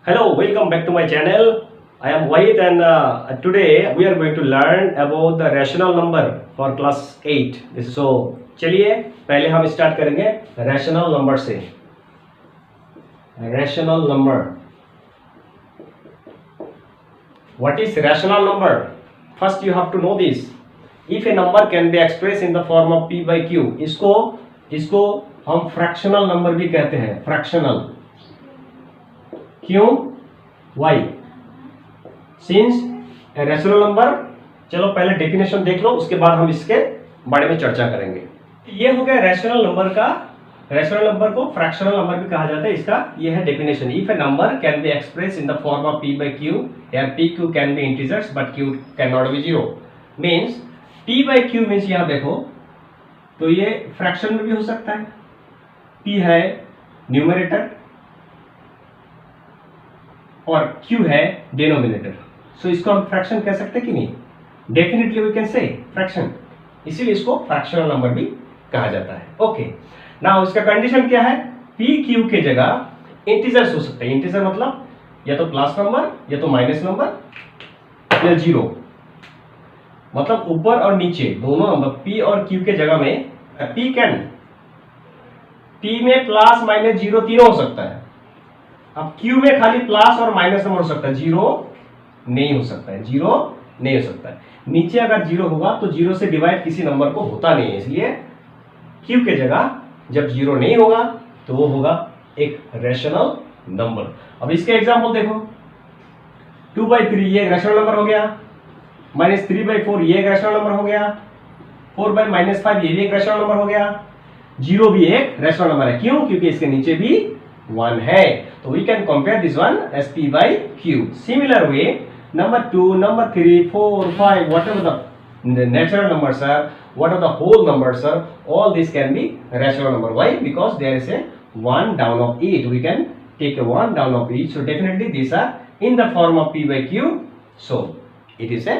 Hello, welcome back to my channel. I am Wahid and today we are going to learn about the rational number for class 8. So, चलिए पहले हम start करेंगे rational number से. Rational number. What is rational number? First you have to know this. If a number can be expressed in the form of p by q, इसको हम fractional number भी कहते हैं. Fractional. क्यों? Why since a rational number. चलो पहले definition देख लो, उसके बाद हम इसके बारे में चर्चा करेंगे. ये हो गया रैशनल नंबर का. रैशनल नंबर को फ्रैक्शनल नंबर भी कहा जाता है. इसका ये है definition. If A number can be express in the form of p by q या p q can be integers but q can not be zero. Means p by q means यहां देखो तो ये फ्रैक्शन में भी हो सकता है. p है न्यूमरेटर और q है डिनोमिनेटर. सो इसको हम फ्रैक्शन कह सकते हैं कि नहीं? Definitely we can say fraction. इसीलिए इसको फ्रैक्शनल नंबर भी कहा जाता है. ओके, नाउ इसका कंडीशन क्या है? p q के जगह इंटीजर्स हो सकते हैं. इंटीजर मतलब या तो प्लस नंबर या तो माइनस नंबर या जीरो. मतलब ऊपर और नीचे दोनों नंबर p और q के जगह में p में प्लस माइनस जीरो तीनों हो सकता है. अब Q में खाली प्लस और माइनस नंबर हो सकता है, जीरो नहीं हो सकता है. जीरो नहीं हो सकता है. नीचे अगर जीरो होगा तो जीरो से डिवाइड किसी नंबर को होता नहीं है. इसलिए Q के जगह जब जीरो नहीं होगा तो वो होगा एक रैशनल नंबर. अब इसके एग्जांपल देखो. 2/3 ये एक रैशनल नंबर हो गया. -3/4 ये एक रैशनल नंबर हो गया. 4/-5 ये भी एक रैशनल नंबर हो गया. जीरो भी एक रैशनल नंबर है. क्यों? क्योंकि इसके नीचे भी 1 है. तो we can compare this one as p by q. Similar way, number 2, number 3, 4, 5, whatever the natural numbers are, what are the whole numbers are, all these can be rational number. Why? Because there is a 1 down of each. We can take a 1 down of each. So definitely these are in the form of p by q. So it is a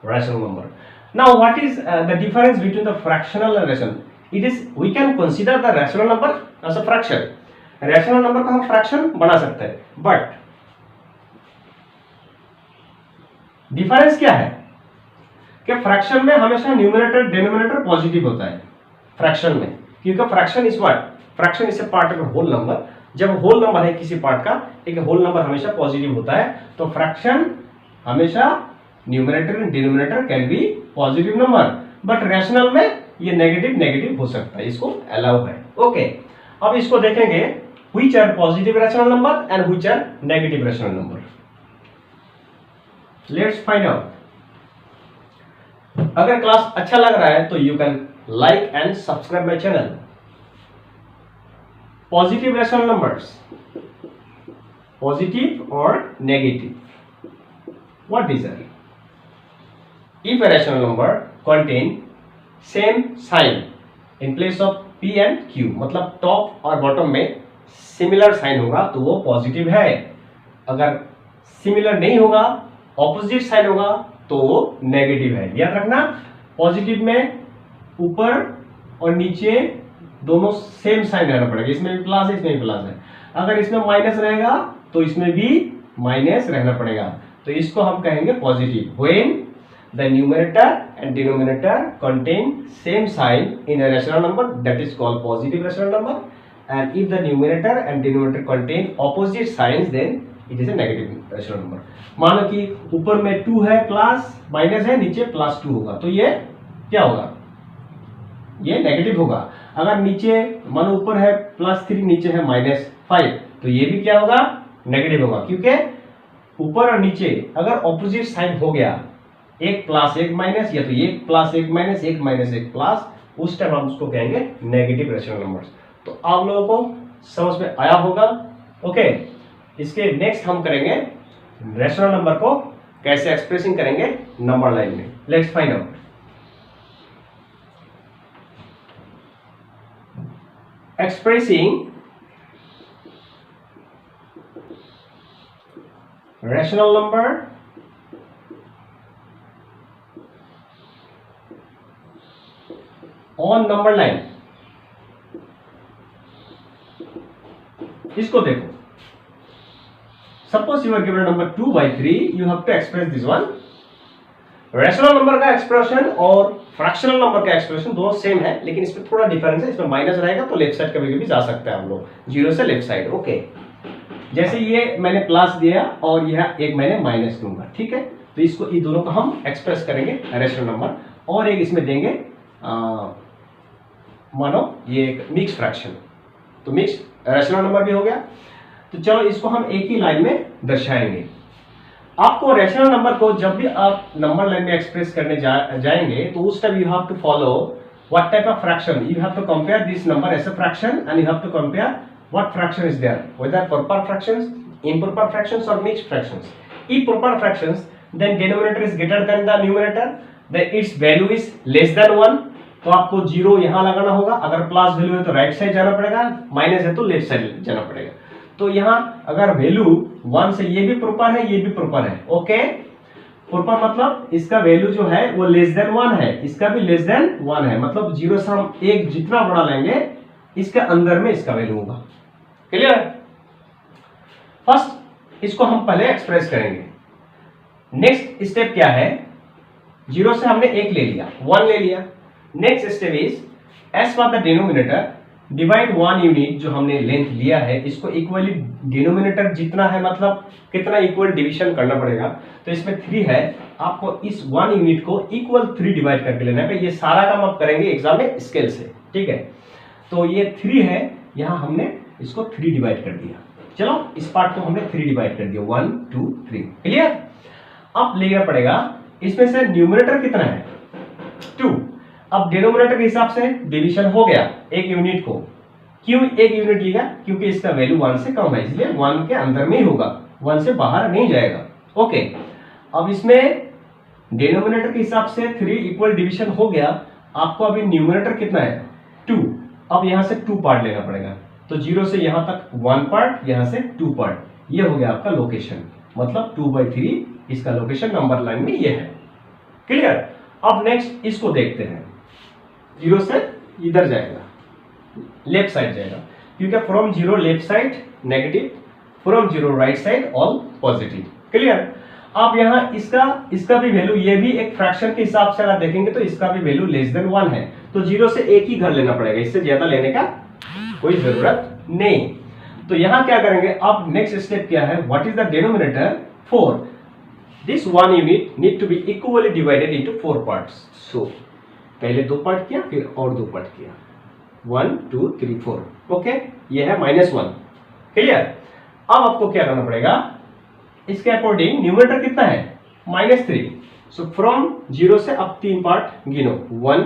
rational number. Now what is the difference between the fractional and rational? It is, we can consider the rational number as a fraction. Rational number को हम fraction बना सकते हैं. But difference क्या है कि fraction में हमेशा न्यूमरेटर डिनोमिनेटर पॉजिटिव होता है. फ्रैक्शन में, क्योंकि fraction is what? Fraction is a part of whole number. जब होल नंबर है किसी पार्ट का, एक होल नंबर हमेशा पॉजिटिव होता है. तो फ्रैक्शन हमेशा numerator and denominator can be positive number. But rational में ये नेगेटिव हो सकता है. इसको अलाउ है. ओके, अब इसको देखेंगे which are positive rational number and which are negative rational number. Let's find out. अगर क्लास अच्छा लग रहा है तो you can like and subscribe my channel. Positive rational numbers, positive or negative, what is that? If a rational number contain same sign in place of p and q, मतलब top और bottom में similar sign होगा तो वो positive है. अगर similar नहीं होगा, ऑपोजिट साइन होगा तो वो नेगेटिव है. याद रखना, पॉजिटिव में ऊपर और नीचे दोनों सेम साइन रहना पड़ेगा. इसमें भी प्लस है, इसमें भी प्लस है. अगर इसमें माइनस रहेगा तो इसमें भी माइनस रहना पड़ेगा. तो इसको हम कहेंगे positive. When the numerator and denominator contain same sign in a rational number, that is called positive rational number. And if the numerator and denominator contain opposite signs, then it is a negative rational number. मानो कि ऊपर में 2 है plus minus है, नीचे +2 होगा तो ये क्या होगा? ये नेगेटिव होगा. अगर नीचे मानो ऊपर है +3, नीचे है -5 तो ये भी क्या होगा? नेगेटिव होगा. क्योंकि ऊपर और नीचे अगर ऑपोजिट साइन हो गया, एक प्लस एक माइनस या तो एक प्लस एक माइनस, एक माइनस एक प्लस, उस टाइम हम उसको कहेंगे नेगेटिव रैशनल नंबर्स. तो आप लोगों को समझ में आया होगा. ओके, इसके नेक्स्ट हम करेंगे रैशनल नंबर को कैसे एक्सप्रेसिंग करेंगे नंबर लाइन में. Let's find out. Expressing rational number on number line. इसको देखो, suppose you are given number 2/3, you have to express this one. Rational number का एक्सप्रेशन और फ्रैक्शनल नंबर का एक्सप्रेशन दोनों सेम है, लेकिन इसमें थोड़ा डिफरेंस है। इसमें माइनस रहेगा तो लेफ्ट साइड कभी कभी जा सकता है हम लोग, 0 से लेफ्ट साइड। ओके, जैसे ये मैंने प्लस दिया और यह एक मैंने माइनस दूंगा, ठीक है। तो इसको इन दोनों को हम एक्सप्रेस करेंगे रेशनल नंबर, और एक इसमें देंगे मानो ये एक मिक्स फ्रैक्शन, तो मिक्स रेशनल नंबर भी हो गया। तो चलो इसको हम एक ही लाइन में दर्शाएंगे। आपको रेशनल नंबर को जब भी आप नंबर लाइन में एक्सप्रेस करने जाएंगे तो उस time you have to follow what type of fraction. You have to compare this number as a fraction and you have to compare what fraction is there, whether proper fractions, improper fractions और mixed fractions. If proper fractions then denominator is greater than the numerator, then its value is less than 1, तो आपको 0 यहां लगाना होगा। अगर plus value है तो right side जाना पड़ेगा, माइनस है तो लेफ्ट साइड जाना पड़ेगा। तो यहां अगर वैल्यू 1 से ये भी प्रॉपर है, ये भी प्रॉपर है। ओके, प्रॉपर मतलब इसका वैल्यू जो है वो लेस देन 1 है, इसका भी लेस देन 1 है, मतलब 0 से हम एक जितना बड़ा लेंगे इसके अंदर में इसका वैल्यू होगा। क्लियर? फर्स्ट इसको हम पहले एक्सप्रेस करेंगे। नेक्स्ट स्टेप क्या है, 0 से हमने 1 ले लिया, 1 ले लिया। Next step is as for the denominator divide 1 unit, जो हमने लेंथ लिया है इसको इक्वली डिनोमिनेटर जितना है मतलब कितना इक्वल डिवीजन करना पड़ेगा। तो इसमें 3 है, आपको इस 1 यूनिट को इक्वल 3 डिवाइड करके लेना है। ये सारा काम आप करेंगे एग्जाम में स्केल से, ठीक है। तो ये 3 है, यहां हमने इसको 3 डिवाइड कर दिया। चलो इस पार्ट को हमने 3 डिवाइड कर दिया, 1 2 3। क्लियर? अब लेना पड़ेगा इसमें से न्यूमरेटर कितना है, 2। अब डिनोमिनेटर के हिसाब से डिवीजन हो गया एक यूनिट को। क्यों एक यूनिट लिया? क्योंकि इसका वैल्यू 1 से कम है, इसलिए 1 के अंदर में ही होगा, 1 से बाहर नहीं जाएगा। ओके, अब इसमें डिनोमिनेटर के हिसाब से 3 इक्वल डिवीजन हो गया। आपको अभी न्यूमरेटर कितना है, 2। अब यहां से 2 पार्ट लेना पड़ेगा, तो 0 से यहां तक 1 पार्ट, यहां से 2 पार्ट। ये हो गया आपका लोकेशन, मतलब 2/3 इसका लोकेशन नंबर लाइन में ये है। क्लियर? अब नेक्स्ट इसको देखते हैं। 0 से इधर जाएगा, लेफ्ट साइड जाएगा, क्योंकि from 0 left side negative, from 0 right side all positive. Clear? आप यहां इसका भी वैल्यू, ये भी एक फ्रैक्शन के हिसाब से अगर देखेंगे तो इसका भी वैल्यू लेस देन 1 है, तो 0 से एक ही घर लेना पड़ेगा, इससे ज्यादा लेने का कोई जरूरत नहीं। तो यहां क्या करेंगे, अब नेक्स्ट स्टेप क्या है, what is the denominator, 4। This 1 unit need to be equally divided into 4 parts. So पहले 2 पार्ट किया, फिर और 2 पार्ट किया, 1 2 3 4। ओके, ये है -1। क्लियर? अब आपको क्या करना पड़ेगा, इसके अकॉर्डिंग न्यूमरेटर कितना है, -3। सो फ्रॉम 0 से अब 3 पार्ट गिनो, 1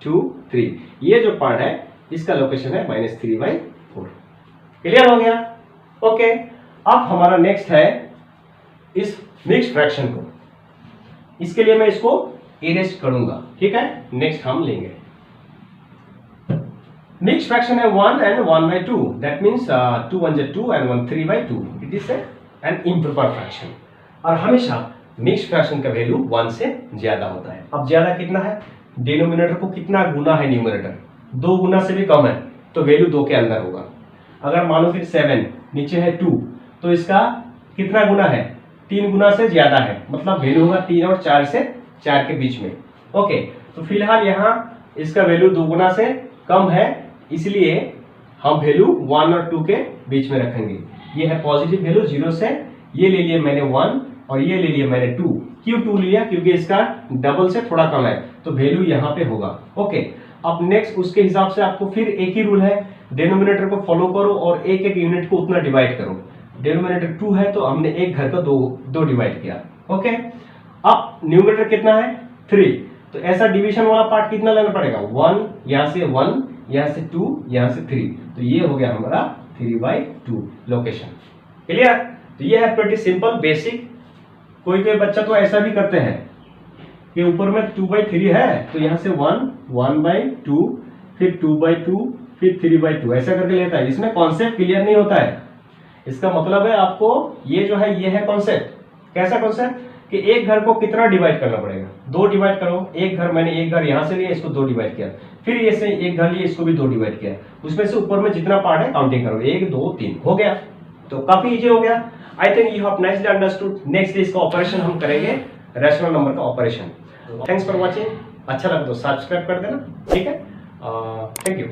2 3। ये जो पार्ट है इसका लोकेशन है -3/4। क्लियर हो गया? ओके, अब हमारा नेक्स्ट है इस मिक्स्ड फ्रैक्शन को। इसके लिए मैं इसको इरेज करूंगा, ठीक है। नेक्स्ट हम लेंगे मिक्स्ड फ्रैक्शन है 1 and 1/2, that means 2 1 2 and 1 3/2। It is an improper fraction, और हमेशा मिक्स्ड फ्रैक्शन का वैल्यू 1 से ज्यादा होता है। अब ज्यादा कितना है, डिनोमिनेटर को कितना गुना है न्यूमरेटर, 2 गुना से भी कम है, तो वैल्यू 2 के अंदर होगा। अगर मान लो फिर 7 नीचे है 2, तो इसका कितना गुना है, 3 गुना से ज्यादा है, मतलब वैल्यू होगा 3 और 4 से 4 के बीच में। ओके, तो फिलहाल यहाँ इसका वैल्यू 2 गुना से कम है, इसलिए हम वैल्यू 1 और 2 के बीच में रखेंगे। ये है पॉजिटिव वैल्यू 0 से, ये ले लिया मैंने 1 और ये ले लिया मैंने 2। क्यों 2 लिया, क्योंकि इसका डबल से थोड़ा कम है, तो वैल्यू यहाँ पे होगा। ओके, अब नेक्स्ट उसके हिसाब से आपको फिर एक ही रूल है, डिनोमिनेटर को फॉलो करो और एक एक यूनिट को उतना डिवाइड करो। डिनोमिनेटर 2 है तो हमने एक घर का 2 डिवाइड किया। ओके, अब न्यूमरेटर कितना है, 3, तो ऐसा डिवीजन वाला पार्ट कितना लेना पड़ेगा, 1, यहाँ से 1, यहाँ से 2, यहाँ से 3, तो ये हो गया हमारा 3/2 लोकेशन। क्लियर? तो ये है प्रीटी सिंपल बेसिक। कोई कोई बच्चा तो ऐसा भी करते हैं कि ऊपर में 2/3 है, तो यहाँ से 1 1/2, फिर 2/2, फिर 3/2 ऐसा करके लेता है। इसमें कॉन्सेप्ट क्लियर नहीं होता है। इसका मतलब है आपको ये जो है ये है कॉन्सेप्ट। कैसा कॉन्सेप्ट कि एक घर को कितना डिवाइड करना पड़ेगा, 2 डिवाइड करो। एक घर मैंने एक घर यहां से लिया, इसको 2 डिवाइड किया, फिर ये से एक घर लिया, इसको भी 2 डिवाइड किया, उसमें से ऊपर में जितना पार्ट है काउंटिंग करो, 1 2 3 हो गया, तो काफी इजी हो गया। I think you have nicely understood. Next इसका ऑपरेशन हम करेंगे, रैशनल नंबर का ऑपरेशन। Thanks for watching. अच्छा लगा तो सब्सक्राइब कर देना, ठीक है। Thank you.